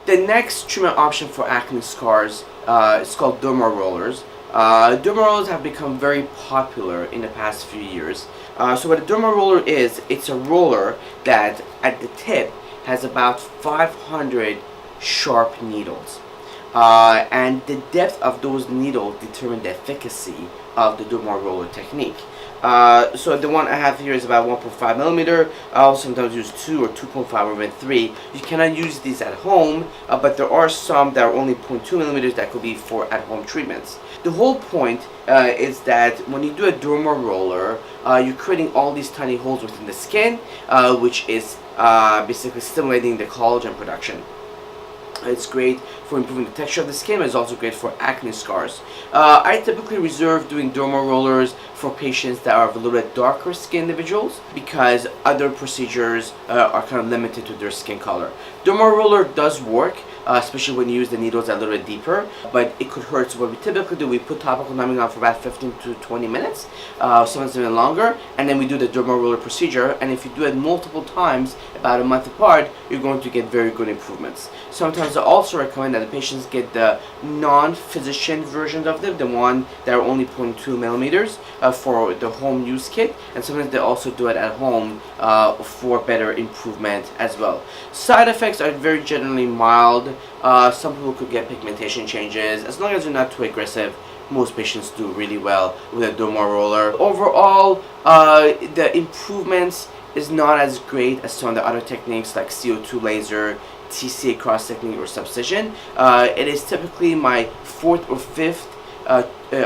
The next treatment option for acne scars is called DermaRollers. DermaRollers have become very popular in the past few years. So what a DermaRoller is, it's a roller that at the tip has about 500 sharp needles. And the depth of those needles determine the efficacy of the DermaRoller technique. So the one I have here is about 1.5 millimeter. I'll sometimes use 2 or 2.5 or even 3. You cannot use these at home, but there are some that are only 0.2 millimeters that could be for at-home treatments. The whole point is that when you do a DermaRoller, you're creating all these tiny holes within the skin, which is basically stimulating the collagen production. It's great for improving the texture of the skin, but it's also great for acne scars. I typically reserve doing DermaRollers for patients that are a little bit darker skin individuals because other procedures are kind of limited to their skin color. DermaRoller does work, especially when you use the needles a little bit deeper, but it could hurt. So what we typically do, we put topical numbing on for about 15 to 20 minutes, sometimes even longer, and then we do the DermaRoller procedure. And if you do it multiple times, about a month apart, you're going to get very good improvements. Sometimes I also recommend that the patients get the non-physician versions of them, the one that are only 0.2 millimeters for the home use kit, and sometimes they also do it at home for better improvement as well. Side effects are very generally mild. Some people could get pigmentation changes. As long as you're not too aggressive, most patients do really well with a DermaRoller. Overall, the improvements is not as great as some of the other techniques like CO2 laser, TCA cross technique, or subcision. It is typically my 4th or 5th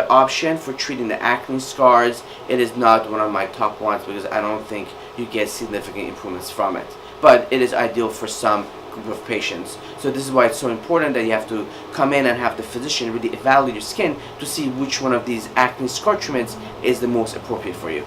option for treating the acne scars. It is not one of my top ones because I don't think you get significant improvements from it. But it is ideal for some group of patients. So this is why it's so important that you have to come in and have the physician really evaluate your skin to see which one of these acne scar treatments is the most appropriate for you.